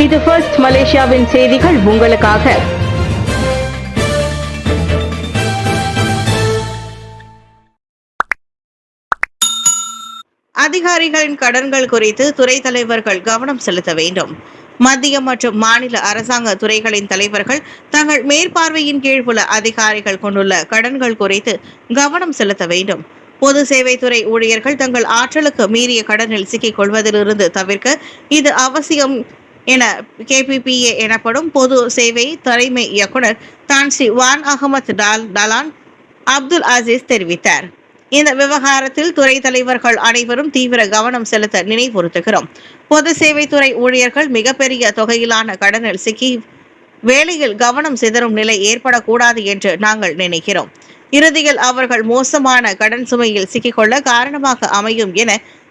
இது ஃபர்ஸ்ட் மலேசியாவின் செய்திகள் உங்களுக்காக. அதிகாரிகளின் கடன்கள் குறித்து துறை தலைவர்கள் கவனம் செலுத்த வேண்டும். மத்திய மற்றும் மாநில அரசாங்க துறைகளின் தலைவர்கள் தங்கள் மேற்பார்வையின் கீழ் உள்ள அதிகாரிகள் கொண்டுள்ள கடன்கள் குறித்து கவனம் செலுத்த வேண்டும். பொது சேவைத்துறை ஊழியர்கள் தங்கள் ஆற்றலுக்கு மீறிய கடனில் சிக்கிக் கொள்வதிலிருந்து தவிர்க்க இது அவசியம் என KPPA எனப்படும் பொது சேவை தலைமை இயக்குனர் தான் ஸ்ரீ வான் அகமது டலான் அப்துல் அசீஸ் தெரிவித்தார். இந்த விவகாரத்தில் துறை தலைவர்கள் அனைவரும் தீவிர கவனம் செலுத்த நினைவுறுத்துகிறோம். பொது சேவைத்துறை ஊழியர்கள் மிகப்பெரிய தொகையிலான கடனில் சிக்கி வேலையில் கவனம் சிதறும் நிலை ஏற்படக்கூடாது என்று நாங்கள் நினைக்கிறோம். இறுதியில் அவர்கள் மோசமான கடன் சுமையில் சிக்கிக்கொள்ள காரணமாக அமையும் என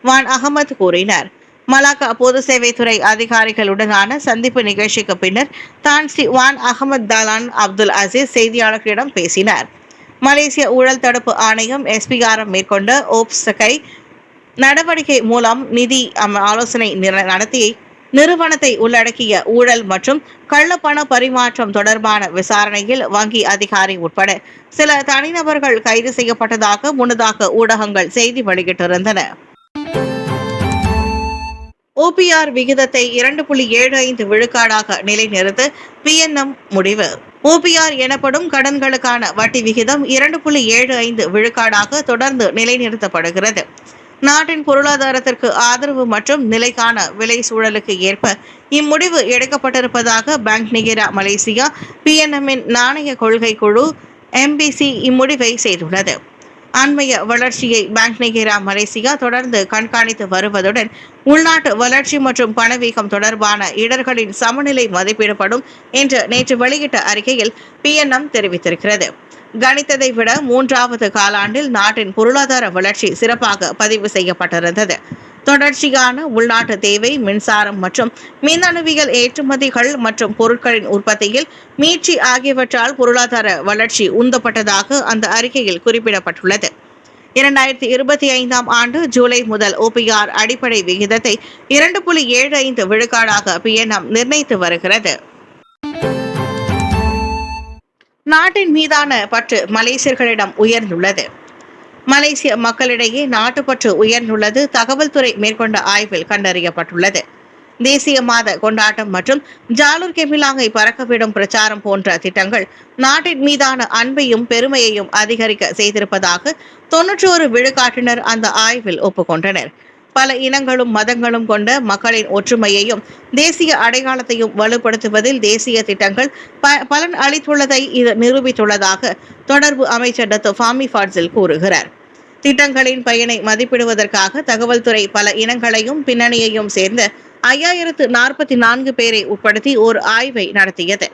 வான் அகமது கூறினார். மலாக்கா பொது சேவைத்துறை அதிகாரிகளுடனான சந்திப்பு நிகழ்ச்சிக்கு பின்னர் தான் ஸ்ரீ வான் அகமது டலான் அப்துல் அசீஸ் செய்தியாளர்களிடம் பேசினார். மலேசிய ஊழல் தடுப்பு ஆணையம் SPRM மேற்கொண்ட ஓப்ஸ்கை நடவடிக்கை மூலம் நிதி ஆலோசனை நடத்தி நிறுவனத்தை உள்ளடக்கிய ஊழல் மற்றும் கள்ளப்பண பரிமாற்றம் தொடர்பான விசாரணையில் வங்கி அதிகாரி உட்பட சில தனிநபர்கள் கைது செய்யப்பட்டதாக முன்னதாக ஊடகங்கள் செய்தி வெளியிட்டிருந்தன. OPR விகிதத்தை 2.75 விழுக்காடாக நிலைநிறுத்த PNM முடிவு. OPR எனப்படும் கடன்களுக்கான வட்டி விகிதம் 2.75 விழுக்காடாக தொடர்ந்து நிலைநிறுத்தப்படுகிறது. நாட்டின் பொருளாதாரத்திற்கு ஆதரவு மற்றும் நிலைக்கான விலை சூழலுக்கு ஏற்ப இம்முடிவு எடுக்கப்பட்டிருப்பதாக பேங்க் நிகரா மலேசியா PNM-இன் நாணய கொள்கை குழு MBC இம்முடிவை செய்துள்ளது. அண்மைய வளர்ச்சியை பேங்க் நிகரா மலேசியா தொடர்ந்து கண்காணித்து வருவதுடன் உள்நாட்டு வளர்ச்சி மற்றும் பணவீக்கம் தொடர்பான இடர்களின் சமநிலை மதிப்பிடப்படும் என்று நேற்று வெளியிட்ட அறிக்கையில் PNM தெரிவித்திருக்கிறது. கணித்ததை விட 3வது காலாண்டில் நாட்டின் பொருளாதார வளர்ச்சி சிறப்பாக பதிவு செய்யப்பட்டிருந்தது. தொடர்ச்சியான உள்நாட்டு தேவை, மின்சாரம் மற்றும் மின்னணுவியல் ஏற்றுமதிகள் மற்றும் பொருட்களின் உற்பத்தியில் மீட்சி ஆகியவற்றால் பொருளாதார வளர்ச்சி உந்தப்பட்டதாக அந்த அறிக்கையில் குறிப்பிடப்பட்டுள்ளது. 2025ஆம் ஆண்டு ஜூலை முதல் OPR அடிப்படை விகிதத்தை 2.75 விழுக்காடாக PNM நிர்ணயித்து வருகிறது. நாட்டின் மீதான பற்று மலேசியர்களிடம் உயர்ந்துள்ளது. மலேசிய மக்களிடையே நாட்டுப்பற்று உயர்ந்துள்ளது தகவல் துறை மேற்கொண்ட ஆய்வில் கண்டறியப்பட்டுள்ளது. தேசிய மாத கொண்டாட்டம் மற்றும் ஜாலூர் கெமிலாங்கை பறக்கவிடும் பிரச்சாரம் போன்ற திட்டங்கள் நாட்டின் மீதான அன்பையும் பெருமையையும் அதிகரிக்க செய்திருப்பதாக 91 விழுக்காட்டினர் அந்த ஆய்வில் ஒப்புக்கொண்டனர். பல இனங்களும் மதங்களும் கொண்ட மக்களின் ஒற்றுமையையும் தேசிய அடையாளத்தையும் வலுப்படுத்துவதில் தேசிய திட்டங்கள் பலன் அளித்துள்ளதை இது நிரூபித்துள்ளதாக தொடர்பு அமைச்சர் டத்தோ ஃபாமி ஃபாட்சில் கூறுகிறார். திட்டங்களின் பயனை மதிப்பிடுவதற்காக தகவல் துறை பல இனங்களையும் பின்னணியையும் சேர்ந்த 5044 பேரை உட்படுத்தி ஓர் ஆய்வை நடத்தியது.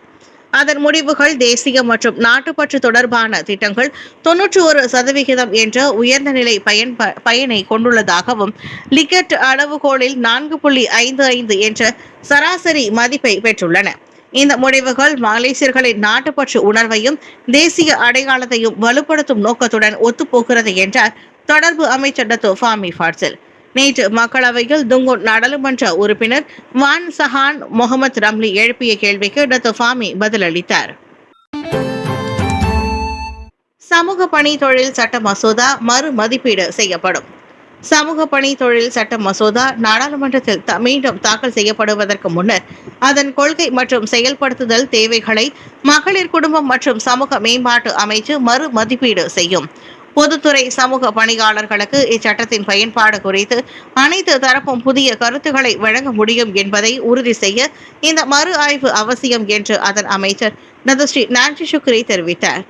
அதன் முடிவுகள் தேசிய மற்றும் நாட்டுப்பற்று தொடர்பான திட்டங்கள் 91% என்ற உயர்ந்த நிலை பயனை கொண்டுள்ளதாகவும் லிகட் அளவுகோலில் 4.55 என்ற சராசரி மதிப்பை பெற்றுள்ளன. இந்த முடிவுகள் மலேசியர்களின் நாட்டுப்பற்று உணர்வையும் தேசிய அடையாளத்தையும் வலுப்படுத்தும் நோக்கத்துடன் ஒத்துப்போகிறது என்றார் தொடர்பு அமைச்சர் டத்தோ ஃபாமி ஃபாட்சில். நேற்று மக்களவையில் துங்குன் நாடாளுமன்ற உறுப்பினர் வான் சஹான் முகமது ரம்லி எழுப்பிய கேள்விக்கு டத்தோ ஃபாமி பதிலளித்தார். சமூக பணி தொழில் சட்ட மசோதா மறு மதிப்பீடு செய்யப்படும். சமூக பணி தொழில் சட்ட மசோதா நாடாளுமன்றத்தில் மீண்டும் தாக்கல் செய்யப்படுவதற்கு முன்னர் அதன் கொள்கை மற்றும் செயல்படுத்துதல் தேவைகளை மகளிர் குடும்பம் மற்றும் சமூக மேம்பாட்டு அமைச்சு மறு மதிப்பீடு செய்யும். பொதுத்துறை சமூக பணியாளர்களுக்கு இச்சட்டத்தின் பயன்பாடு குறித்து அனைத்து தரப்பும் புதிய கருத்துக்களை வழங்க முடியும் என்பதை உறுதி செய்ய இந்த மறு ஆய்வு அவசியம் என்று அதன் அமைச்சர் டத்தோ ஸ்ரீ நான்சி ஷுக்ரி தெரிவித்தார்.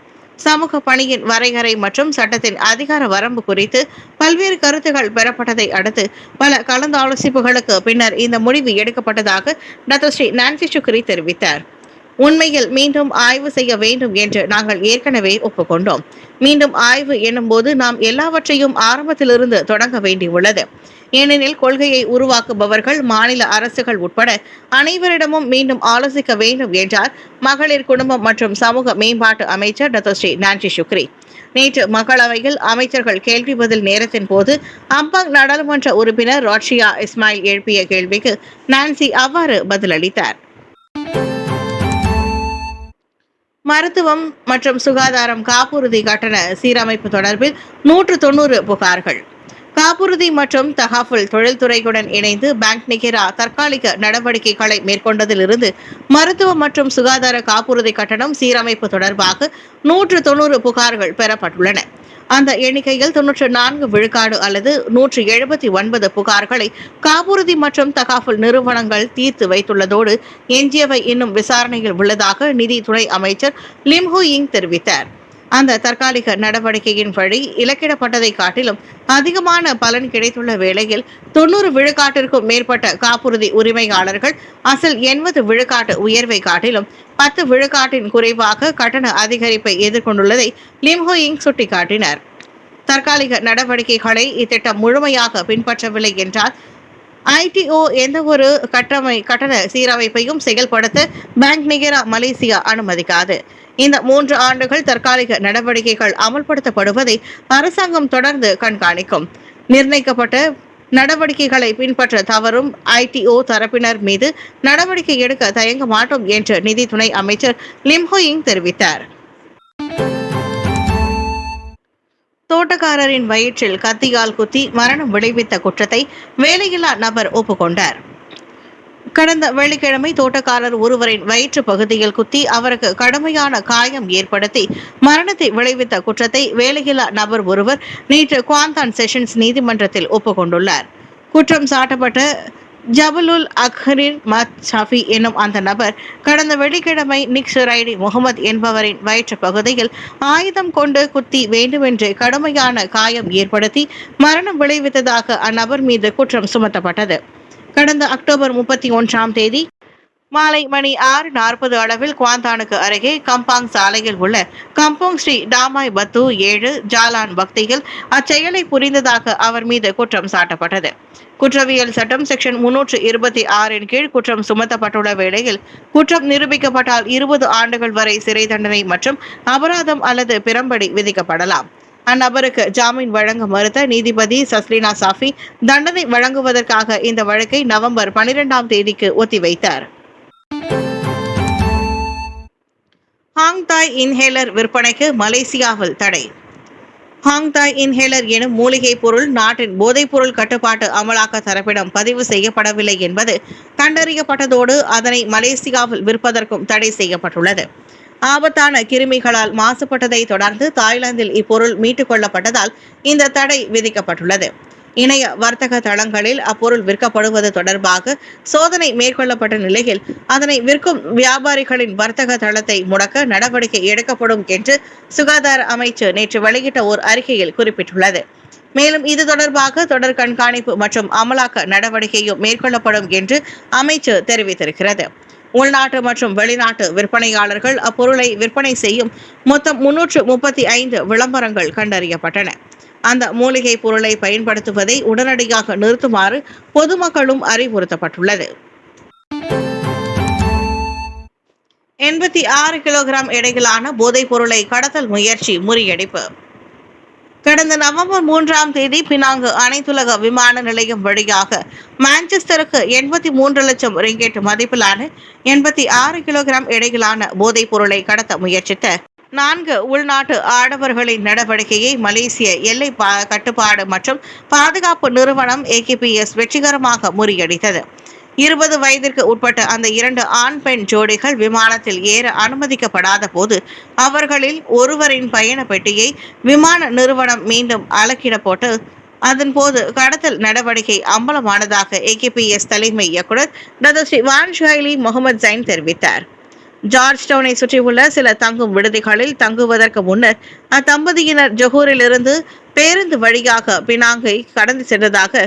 சமூக பணியின் வரையறை மற்றும் சட்டத்தின் அதிகார வரம்பு குறித்து பல்வேறு கருத்துக்கள் பெறப்பட்டதை அடுத்து பல கலந்தாலோசிப்புகளுக்கு பின்னர் இந்த முடிவு எடுக்கப்பட்டதாக டத்தோ ஸ்ரீ நான்சி ஷுக்ரி தெரிவித்தார். உண்மையில் மீண்டும் ஆய்வு செய்ய வேண்டும் என்று நாங்கள் ஏற்கனவே ஒப்புக்கொண்டோம். மீண்டும் ஆய்வு எனும்போது நாம் எல்லாவற்றையும் ஆரம்பத்திலிருந்து தொடங்க வேண்டியுள்ளது. ஏனெனில் கொள்கையை உருவாக்குபவர்கள் மாநில அரசுகள் உட்பட அனைவரிடமும் மீண்டும் ஆலோசிக்க வேண்டும் என்றார் மகளிர் குடும்பம் மற்றும் சமூக மேம்பாட்டு அமைச்சர் டத்தோ ஸ்ரீ நான்சி ஷுக்ரி. நேற்று மக்களவையில் அமைச்சர்கள் கேள்வி பதில் நேரத்தின் போது அம்பாங் நாடாளுமன்ற உறுப்பினர் ராட்ஷியா இஸ்மாயில் எழுப்பிய கேள்விக்கு நான்சி அவ்வாறு பதிலளித்தார். மருத்துவம் மற்றும் சுகாதாரம் காப்புறுதி கட்டண சீரமைப்பு தொடர்பில் 190 புகார்கள். காப்புறுதி மற்றும் தகவல் தொழில்துறையுடன் இணைந்து பேங்க் நிகரா தற்காலிக நடவடிக்கைகளை மேற்கொண்டதிலிருந்து மருத்துவ மற்றும் சுகாதார காப்புறுதி கட்டணம் சீரமைப்பு தொடர்பாக 190 புகார்கள் பெறப்பட்டுள்ளன. அந்த எண்ணிக்கையில் 94 விழுக்காடு அல்லது 179 புகார்களை காப்புறுதி மற்றும் தகவல் நிறுவனங்கள் தீர்த்து வைத்துள்ளதோடு எஞ்சியவை இன்னும் விசாரணையில் உள்ளதாக நிதி துணை அமைச்சர் லிம் ஹூ யிங் தெரிவித்தார். அந்த தற்காலிக நடவடிக்கையின் வழி இலக்கிடப்பட்டதை காட்டிலும் அதிகமான பலன் கிடைத்துள்ள வேளையில் 90 விழுக்காட்டிற்கும் மேற்பட்ட காப்புறுதி உரிமையாளர்கள் அசல் 80 விழுக்காட்டு உயர்வை காட்டிலும் 10 விழுக்காட்டின் குறைவாக கட்டண அதிகரிப்பை எதிர்கொண்டுள்ளதை லிம் ஹூ யிங் சுட்டிக்காட்டினார். தற்காலிக நடவடிக்கைகளை இத்திட்டம் முழுமையாக பின்பற்றவில்லை என்றால் ITO எந்த ஒரு கட்டண சீரமைப்பையும் செயல்படுத்த பேங்க் நிகரா மலேசியா அனுமதிக்காது. இந்த 3 ஆண்டுகள் தற்காலிக நடவடிக்கைகள் அமல்படுத்தப்படுவதை அரசாங்கம் தொடர்ந்து கண்காணிக்கும். நிர்ணயிக்கப்பட்ட நடவடிக்கைகளை பின்பற்ற தவறும் ITO தரப்பினர் மீது நடவடிக்கை எடுக்க தயங்க மாட்டோம் என்று நிதி துணை அமைச்சர் லிம் ஹூ யிங் தெரிவித்தார். தோட்டக்காரரின் வயிற்றில் கத்தியால் குத்தி மரணம் விளைவித்த குற்றத்தை வேலையில்லா நபர் ஒப்புக்கொண்டார். கடந்த வெள்ளிக்கிழமை தோட்டக்காரர் ஒருவரின் வயிற்று பகுதியில் குத்தி அவருக்கு கடுமையான காயம் ஏற்படுத்தி மரணத்தை விளைவித்த குற்றத்தை வேலையில்லா நபர் ஒருவர் நேற்று குவாந்தான் செஷன்ஸ் நீதிமன்றத்தில் ஒப்புக்கொண்டுள்ளார். குற்றம் சாட்டப்பட்ட ஜபலுல் அக்ஹரின் மத் ஷாஃபி என்னும் அந்த நபர் கடந்த வெள்ளிக்கிழமை நிக் ஷுரைடி முகமது என்பவரின் வயிற்று பகுதியில் ஆயுதம் கொண்டு குத்தி வேண்டுமென்று கடுமையான காயம் ஏற்படுத்தி மரணம் விளைவித்ததாக அந்நபர் மீது குற்றம் சுமத்தப்பட்டது. கடந்த அக்டோபர் 31ஆம் தேதி மாலை மணி 6:40 அளவில் குவாந்தானுக்கு அருகே கம்பாங் சாலையில் உள்ள கம்போங் ஸ்ரீ டாமாய் பத்து 7 ஜாலான் பக்தியில் அச்செயலை புரிந்ததாக அவர் மீது குற்றம் சாட்டப்பட்டது. குற்றவியல் சட்டம் செக்ஷன் 326 கீழ் குற்றம் சுமத்தப்பட்டுள்ள வேளையில் குற்றம் நிரூபிக்கப்பட்டால் 20 ஆண்டுகள் வரை சிறை தண்டனை மற்றும் அபராதம் அல்லது பிறம்படி விதிக்கப்படலாம். அந்நபருக்கு ஜாமீன் வழங்க மறுத்த நீதிபதி சஸ்லினா சாஃபி தண்டனை வழங்குவதற்காக இந்த வழக்கை நவம்பர் 12ஆம் தேதிக்கு ஒத்திவைத்தார். ஹாங்தாய் இன்ஹேலர் விற்பனைக்கு மலேசியாவில் தடை. ஹாங்தாய் இன்ஹேலர் எனும் மூலிகை பொருள் நாட்டின் போதைப்பொருள் கட்டுப்பாட்டு அமலாக்க தரப்பிடம் பதிவு செய்யப்படவில்லை என்பது கண்டறியப்பட்டதோடு அதனை மலேசியாவில் விற்பதற்கும் தடை செய்யப்பட்டுள்ளது. ஆபத்தான கிருமிகளால் மாசுபட்டதை தொடர்ந்து தாய்லாந்தில் இப்பொருள் மீட்டுக் கொள்ளப்பட்டதால் இந்த தடை விதிக்கப்பட்டுள்ளது. இணைய வர்த்தக தளங்களில் அப்பொருள் விற்கப்படுவது தொடர்பாக சோதனை மேற்கொள்ளப்பட்ட நிலையில் அதனை விற்கும் வியாபாரிகளின் வர்த்தக தளத்தை முடக்க நடவடிக்கை எடுக்கப்படும் என்று சுகாதார அமைச்சு நேற்று வெளியிட்ட ஓர் அறிக்கையில் குறிப்பிட்டுள்ளது. மேலும் இது தொடர்பாக தொடர் கண்காணிப்பு மற்றும் அமலாக்க நடவடிக்கையும் மேற்கொள்ளப்படும் என்று அமைச்சு தெரிவித்திருக்கிறது. உள்நாட்டு மற்றும் வெளிநாட்டு விற்பனையாளர்கள் அப்பொருளை விற்பனை செய்யும் மொத்தம் 335 விளம்பரங்கள் கண்டறியப்பட்டன. அந்த மூலிகை பொருளை பயன்படுத்துவதை உடனடியாக நிறுத்துமாறு பொதுமக்களும் அறிவுறுத்தப்பட்டுள்ளது. 86 கிலோகிராம் எடையிலான போதைப் பொருளை கடத்தல் முயற்சி முறியடிப்பு. கடந்த நவம்பர் 3ஆம் தேதி பினாங்கு அனைத்துலக விமான நிலையம் வழியாக மான்செஸ்டருக்கு 83 லட்சம் ரிங்கெட் மதிப்பிலான 86 கிலோகிராம் எடையிலான போதைப் பொருளை கடத்த முயற்சித்த 4 உள்நாட்டு ஆடவர்களின் நடவடிக்கையை மலேசிய எல்லை கட்டுப்பாடு மற்றும் பாதுகாப்பு நிறுவனம் AKPS வெற்றிகரமாக முறியடித்தது. 20 வயதிற்கு உட்பட்ட அந்த 2 ஆண் பெண் ஜோடிகள் விமானத்தில் ஏற அனுமதிக்கப்படாத போது அவர்களில் ஒருவரின் பயண பெட்டியை விமான நிறுவனம் மீண்டும் அலக்கிட போட்டு அதன் போது கடத்தல் நடவடிக்கை அம்பலமானதாக AKPS தலைமை இயக்குனர் டாக்டர் ஸ்ரீ வான் ஷைலி முகமது ஜைன் தெரிவித்தார். ஜார்ஜ் டவுனை சுற்றியுள்ள சில தங்கும் விடுதிகளில் தங்குவதற்கு முன்னர் அத்தம்பதியினர் ஜொஹூரிலிருந்து பேருந்து வழியாக பினாங்கை கடந்து சென்றதாக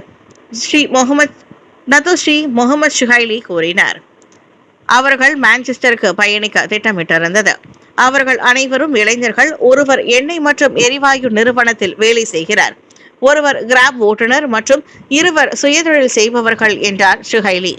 டாக்டர் ஸ்ரீ முகமது ஷுஹைலி கூறினார். அவர்கள் மான்செஸ்டருக்கு பயணிக்க திட்டமிட்டிருந்தது. அவர்கள் அனைவரும் இளைஞர்கள். ஒருவர் எண்ணெய் மற்றும் எரிவாயு நிறுவனத்தில் வேலை செய்கிறார். ஒருவர் கிராப் ஓட்டுநர் மற்றும் 2 சுயதொழில் செய்பவர்கள் என்றார் ஷுஹைலி.